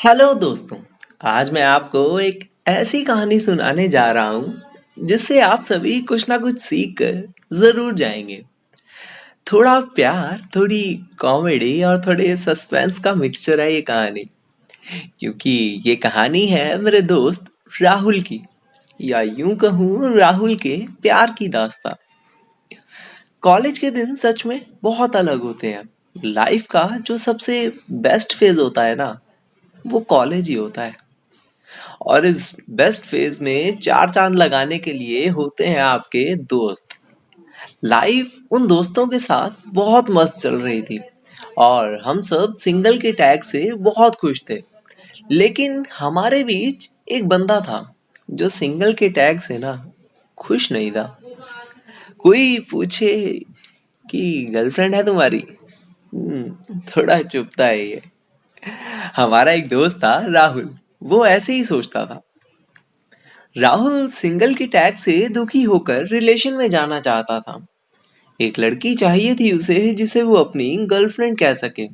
Hello दोस्तों। आज मैं आपको एक ऐसी कहानी सुनाने जा रहा हूँ जिससे आप सभी कुछ ना कुछ सीख कर जरूर जाएंगे। थोड़ा प्यार, थोड़ी कॉमेडी और थोड़े सस्पेंस का मिक्सचर है ये कहानी। क्योंकि ये कहानी है मेरे दोस्त राहुल की, या यूं कहूँ राहुल के प्यार की दास्तां। कॉलेज के दिन सच में बहुत अलग होते हैं। लाइफ का जो सबसे बेस्ट फेज होता है ना, वो कॉलेज ही होता है। और इस बेस्ट फेज में चार चांद लगाने के लिए होते हैं आपके दोस्त। लाइफ उन दोस्तों के साथ बहुत मस्त चल रही थी और हम सब सिंगल के टैग से बहुत खुश थे। लेकिन हमारे बीच एक बंदा था जो सिंगल के टैग से ना खुश नहीं था। कोई पूछे कि गर्लफ्रेंड है तुम्हारी, थोड़ा चुपता है ये। हमारा एक दोस्त था राहुल, वो ऐसे ही सोचता था। राहुल सिंगल के टैग से दुखी होकर रिलेशन में जाना चाहता था। एक लड़की चाहिए थी उसे जिसे वो अपनी गर्लफ्रेंड कह सके।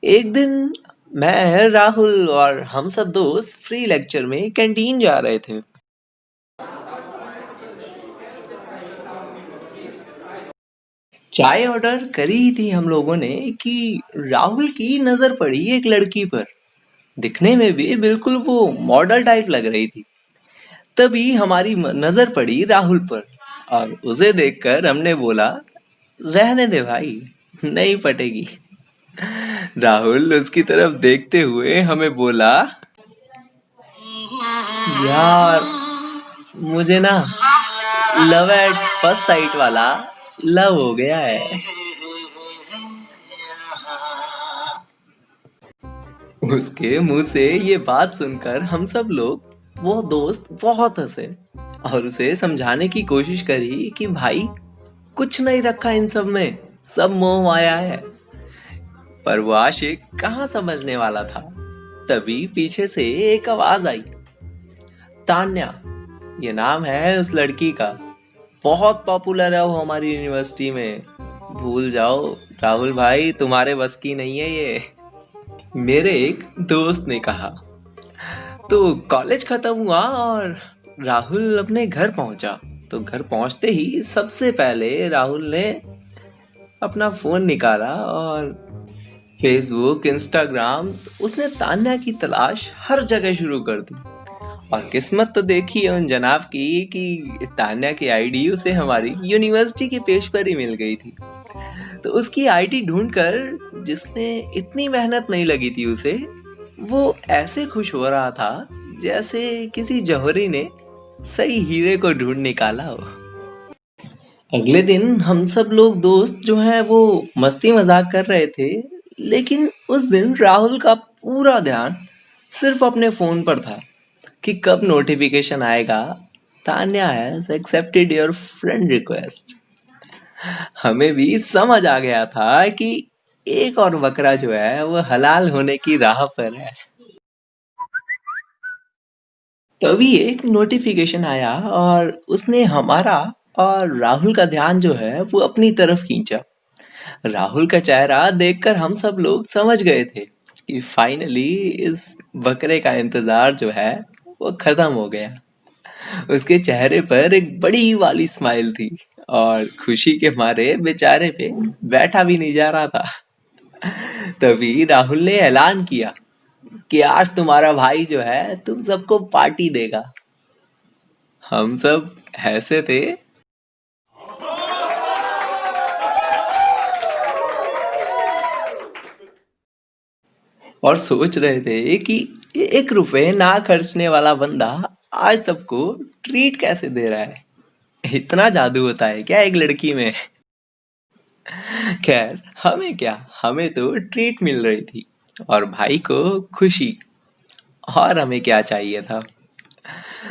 एक दिन मैं, राहुल और हम सब दोस्त फ्री लेक्चर में कैंटीन जा रहे थे। चाय ऑर्डर करी ही थी हम लोगों ने कि राहुल की नजर पड़ी एक लड़की पर। दिखने में भी बिल्कुल वो मॉडल टाइप लग रही थी। तभी हमारी नजर पड़ी राहुल पर और उसे देखकर हमने बोला, रहने दे भाई, नहीं पटेगी। राहुल उसकी तरफ देखते हुए हमें बोला, यार मुझे ना लव एट फर्स्ट साइट वाला लव हो गया है। उसके मुंह से ये बात सुनकर हम सब लोग, वो दोस्त, बहुत हंसे और उसे समझाने की कोशिश करी कि भाई कुछ नहीं रखा इन सब में, सब मोह माया है। पर वो आशिक कहाँ समझने वाला था। तभी पीछे से एक आवाज आई, तान्या, ये नाम है उस लड़की का। बहुत पॉपुलर है वो हमारी यूनिवर्सिटी में। भूल जाओ राहुल भाई, तुम्हारे बस की नहीं है ये। मेरे एक दोस्त ने कहा। तो कॉलेज खत्म हुआ और राहुल अपने घर पहुंचा। तो घर पहुंचते ही सबसे पहले राहुल ने अपना फोन निकाला और फेसबुक, इंस्टाग्राम, उसने तान्या की तलाश हर जगह शुरू कर दी। और किस्मत तो देखी उन जनाब की कि तान्या की आईडी उसे हमारी यूनिवर्सिटी के पेज पर ही मिल गई थी। तो उसकी आईडी ढूंढकर, जिसमें इतनी मेहनत नहीं लगी थी उसे, वो ऐसे खुश हो रहा था जैसे किसी जौहरी ने सही हीरे को ढूंढ निकाला हो। अगले दिन हम सब लोग दोस्त जो हैं वो मस्ती मजाक कर रहे थे। लेकिन उस दिन राहुल का पूरा ध्यान सिर्फ अपने फोन पर था कि कब नोटिफिकेशन आएगा, Tanya has accepted your friend request. हमें भी समझ आ गया था कि एक और बकरा जो है वो हलाल होने की राह पर है। तभी एक नोटिफिकेशन आया और उसने हमारा और राहुल का ध्यान जो है वो अपनी तरफ खींचा। राहुल का चेहरा देखकर हम सब लोग समझ गए थे कि फाइनली इस बकरे का इंतजार जो है वो खत्म हो गया। उसके चेहरे पर एक बड़ी वाली स्माइल थी और खुशी के मारे बेचारे पे बैठा भी नहीं जा रहा था। तभी राहुल ने ऐलान किया कि आज तुम्हारा भाई जो है तुम सबको पार्टी देगा। हम सब ऐसे थे और सोच रहे थे कि 1 रुपए ना खर्चने वाला बंदा आज सबको ट्रीट कैसे दे रहा है। इतना जादू होता है क्या एक लड़की में। खैर हमें क्या, हमें तो ट्रीट मिल रही थी और भाई को खुशी, और हमें क्या चाहिए था।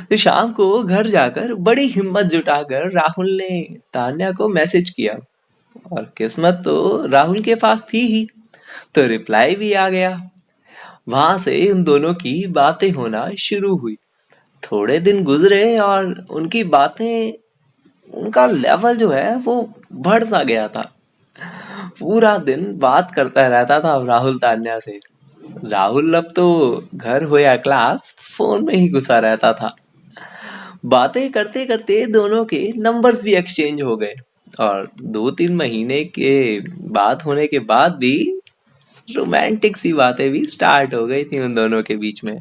तो शाम को घर जाकर बड़ी हिम्मत जुटाकर राहुल ने तान्या को मैसेज किया और किस्मत तो राहुल के पास थी ही, तो रिप्लाई भी आ गया। वहां से उन दोनों की बातें होना शुरू हुई। थोड़े दिन गुजरे और उनकी बातें, उनका लेवल जो है वो बढ़ सा गया था। पूरा दिन बात करता रहता था राहुल तान्या से। राहुल अब तो घर हो या क्लास फोन में ही घुसा रहता था। बातें करते करते दोनों के नंबर्स भी एक्सचेंज हो गए और 2-3 महीने के बात होने के बाद भी रोमांटिक सी बातें भी स्टार्ट हो गई थी उन दोनों के बीच में।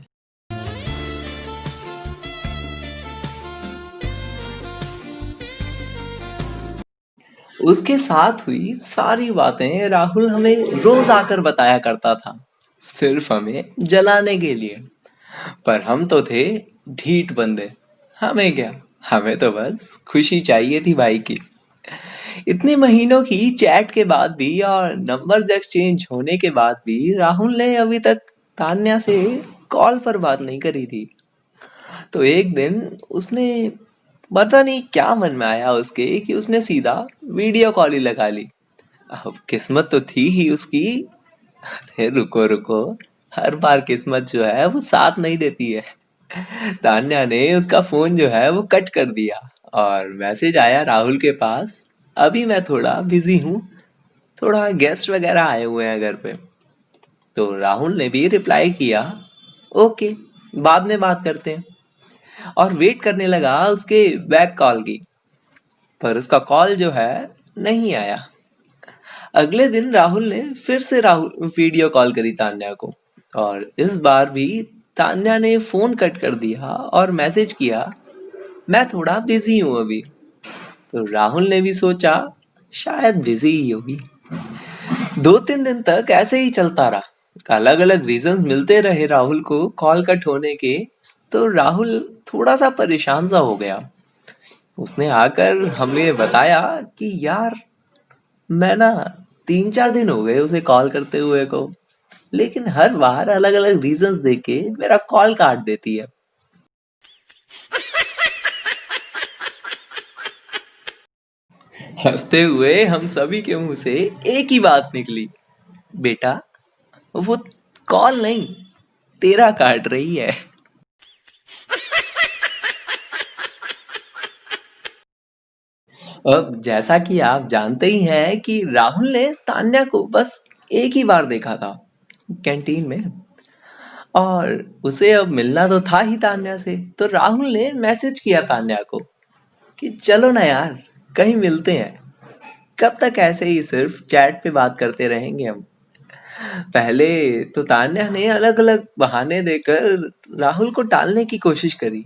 उसके साथ हुई सारी बातें राहुल हमें रोज आकर बताया करता था, सिर्फ हमें जलाने के लिए। पर हम तो थे ढीठ बंदे। हमें क्या, हमें तो बस खुशी चाहिए थी भाई की। इतने महीनों की चैट के बाद भी और नंबर्स एक्सचेंज होने के बाद भी राहुल ने अभी तक तान्या से कॉल पर बात नहीं करी थी। तो एक दिन उसने, पता नहीं क्या मन में आया उसके, कि उसने सीधा वीडियो कॉल ही लगा ली। अब किस्मत तो थी ही उसकी। अरे रुको रुको, हर बार किस्मत जो है वो साथ नहीं देती है। तान्या ने उसका फोन जो है वो कट कर दिया और मैसेज आया राहुल के पास, अभी मैं थोड़ा बिजी हूँ, थोड़ा गेस्ट वगैरह आए हुए हैं घर पे। तो राहुल ने भी रिप्लाई किया, ओके, बाद में बात करते हैं, और वेट करने लगा उसके बैक कॉल की। पर उसका कॉल जो है नहीं आया। अगले दिन राहुल ने फिर से राहुल वीडियो कॉल करी तान्या को, और इस बार भी तान्या ने फोन कट कर दिया और मैसेज किया, मैं थोड़ा बिजी हूं अभी। तो राहुल ने भी सोचा शायद बिजी ही होगी। 2-3 दिन तक ऐसे ही चलता रहा, अलग अलग रीजंस मिलते रहे राहुल को कॉल कट होने के। तो राहुल थोड़ा सा परेशान सा हो गया। उसने आकर हमें बताया कि यार, मैं ना 3-4 दिन हो गए उसे कॉल करते हुए को, लेकिन हर बार अलग अलग रीजंस देके मेरा कॉल काट देती है। हंसते हुए हम सभी के मुंह से एक ही बात निकली, बेटा, वो कॉल नहीं, तेरा काट रही है। अब जैसा कि आप जानते ही हैं कि राहुल ने तान्या को बस एक ही बार देखा था, कैंटीन में, और उसे अब मिलना तो था ही तान्या से। तो राहुल ने मैसेज किया तान्या को कि चलो ना यार, कहीं मिलते हैं। कब तक ऐसे ही सिर्फ चैट पे बात करते रहेंगे हम। पहले तो तान्या ने अलग अलग बहाने देकर राहुल को टालने की कोशिश करी,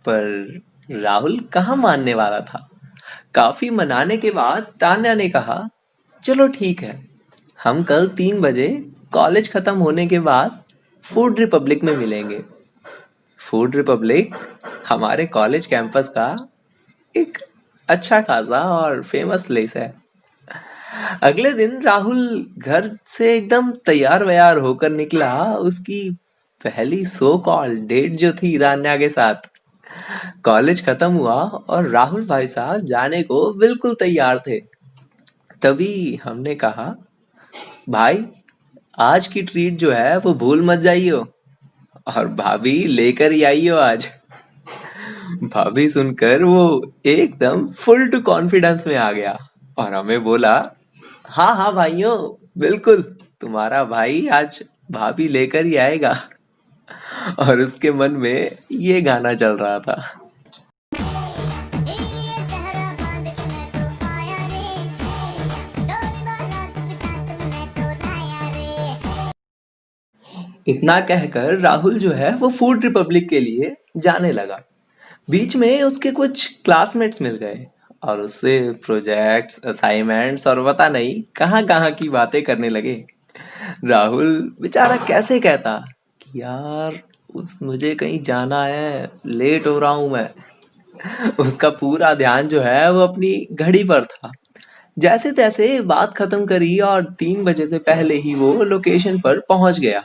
पर राहुल कहाँ मानने वाला था। काफी मनाने के बाद तान्या ने कहा, चलो ठीक है, हम कल 3 बजे कॉलेज खत्म होने के बाद फूड रिपब्लिक में मिलेंगे। फूड रिपब्लिक हमारे कॉलेज कैंपस का एक अच्छा खासा और फेमस प्लेस है। अगले दिन राहुल घर से एकदम तैयार वैयार होकर निकला, उसकी पहली सो कॉल डेट जो थी तान्या के साथ। कॉलेज खत्म हुआ और राहुल भाई साहब जाने को बिल्कुल तैयार थे। तभी हमने कहा, भाई, आज की ट्रीट जो है वो भूल मत जाइयो, और भाभी लेकर ही आइयो आज। भाभी सुनकर वो एकदम फुल टू कॉन्फिडेंस में आ गया और हमें बोला, हाँ हाँ भाइयों, बिल्कुल, तुम्हारा भाई आज भाभी लेकर ही आएगा। और उसके मन में ये गाना चल रहा था। इतना कहकर राहुल जो है वो फूड रिपब्लिक के लिए जाने लगा। बीच में उसके कुछ क्लासमेट्स मिल गए और उससे प्रोजेक्ट्स, असाइनमेंट्स और पता नहीं कहाँ कहाँ की बातें करने लगे। राहुल बेचारा कैसे कहता कि यार, उस मुझे कहीं जाना है, लेट हो रहा हूं मैं। उसका पूरा ध्यान जो है वो अपनी घड़ी पर था। जैसे तैसे बात खत्म करी और 3 बजे से पहले ही वो लोकेशन पर पहुंच गया।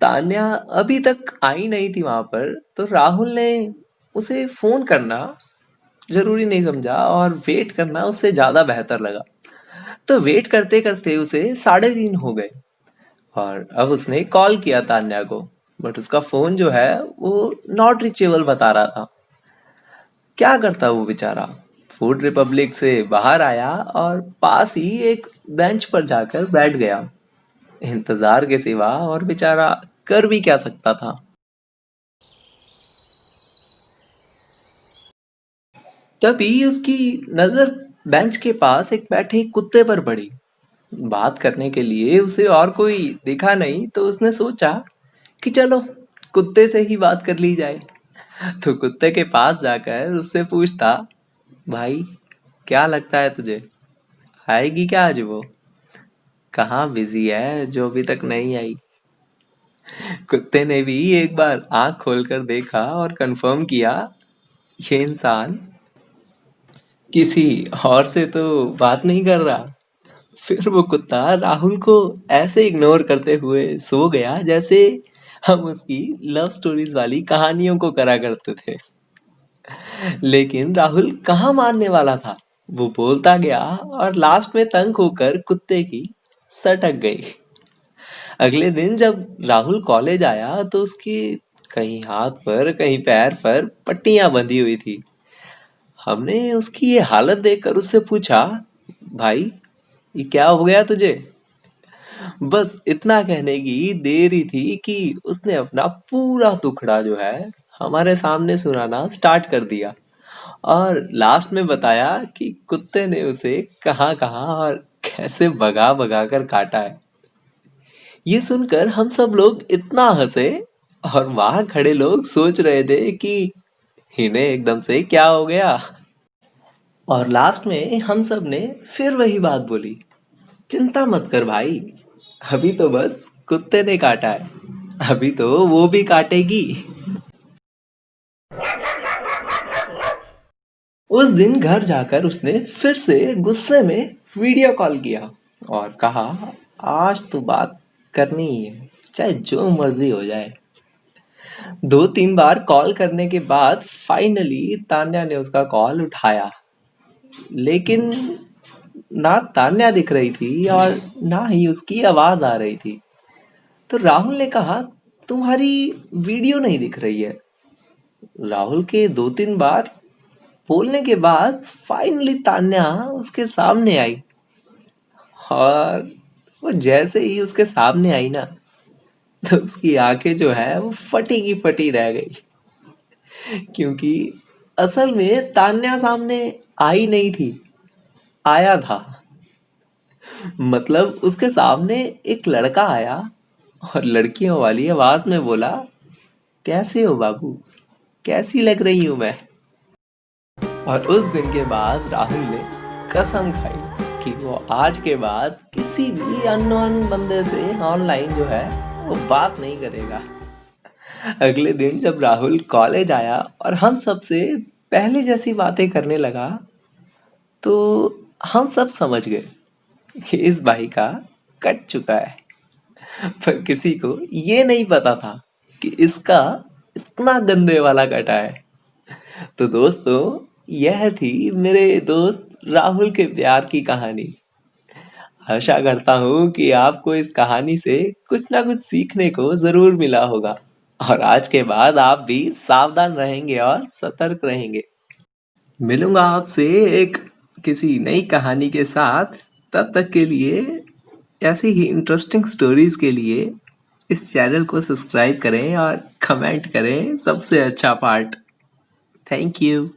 तान्या अभी तक आई नहीं थी वहां पर, तो राहुल ने उसे फोन करना जरूरी नहीं समझा और वेट करना उससे ज्यादा बेहतर लगा। तो वेट करते करते उसे 3:30 हो गए और अब उसने कॉल किया तान्या को, बट उसका फोन जो है वो नॉट रीचेबल बता रहा था। क्या करता वो बेचारा, फूड रिपब्लिक से बाहर आया और पास ही एक बेंच पर जाकर बैठ गया। इंतजार के सिवा और बेचारा कर भी क्या सकता था। तभी उसकी नजर बेंच के पास एक बैठे एक कुत्ते पर पड़ी। बात करने के लिए उसे और कोई दिखा नहीं, तो उसने सोचा कि चलो कुत्ते से ही बात कर ली जाए। तो कुत्ते के पास जाकर उससे पूछता, भाई क्या लगता है तुझे, आएगी क्या आज वो? कहाँ बिजी है जो अभी तक नहीं आई? कुत्ते ने भी एक बार आंख खोलकर देखा और कंफर्म किया, ये इंसान किसी और से तो बात नहीं कर रहा। फिर वो कुत्ता राहुल को ऐसे इग्नोर करते हुए सो गया जैसे हम उसकी लव स्टोरीज वाली कहानियों को करा करते थे। लेकिन राहुल कहाँ मानने वाला था। वो बोलता गया और लास्ट में तंग होकर कुत्ते की सटक गई। अगले दिन जब राहुल कॉलेज आया तो उसके कहीं हाथ पर कहीं पैर पर पट्टियां बंधी हुई थी। हमने उसकी ये हालत देखकर उससे पूछा, भाई ये क्या हो गया तुझे? बस इतना कहने की देर ही थी कि उसने अपना पूरा दुखड़ा जो है हमारे सामने सुनाना स्टार्ट कर दिया और लास्ट में बताया कि कुत्ते ने उसे कहाँ कहाँ और कैसे भगा भगा कर काटा है। ये सुनकर हम सब लोग इतना हंसे और वहां खड़े लोग सोच रहे थे कि इन्हें एकदम से क्या हो गया। और लास्ट में हम सब ने फिर वही बात बोली, चिंता मत कर भाई, अभी तो बस कुत्ते ने काटा है, अभी तो वो भी काटेगी। उस दिन घर जाकर उसने फिर से गुस्से में वीडियो कॉल किया और कहा, आज तो बात करनी ही है, चाहे जो मर्जी हो जाए। दो तीन बार कॉल करने के बाद फाइनली तान्या ने उसका कॉल उठाया। लेकिन ना तान्या दिख रही थी और ना ही उसकी आवाज आ रही थी। तो राहुल ने कहा, तुम्हारी वीडियो नहीं दिख रही है। राहुल के दो तीन बार बोलने के बाद फाइनली तान्या उसके सामने आई और वो जैसे ही उसके सामने आई ना, तो उसकी आंखें जो है वो फटी की फटी रह गई। क्योंकि असल में तान्या सामने आई नहीं थी, आया था। मतलब उसके सामने एक लड़का आया और लड़कियों वाली आवाज में बोला, कैसे हो बाबू, कैसी लग रही हूं मैं? और उस दिन के बाद राहुल ने कसम खाई कि वो आज के बाद किसी भी अननोन बंदे से ऑनलाइन जो है वो बात नहीं करेगा। अगले दिन जब राहुल कॉलेज आया और हम सबसे पहले जैसी बातें करने लगा, तो हम सब समझ गए कि इस भाई का कट चुका है। पर किसी को ये नहीं पता था कि इसका इतना गंदे वाला कटा है। तो दोस्तों, यह थी मेरे दोस्त राहुल के प्यार की कहानी। आशा करता हूँ कि आपको इस कहानी से कुछ ना कुछ सीखने को जरूर मिला होगा और आज के बाद आप भी सावधान रहेंगे और सतर्क रहेंगे। मिलूंगा आपसे एक किसी नई कहानी के साथ। तब तक के लिए ऐसी ही इंटरेस्टिंग स्टोरीज के लिए इस चैनल को सब्सक्राइब करें और कमेंट करें सबसे अच्छा पार्ट। Thank you.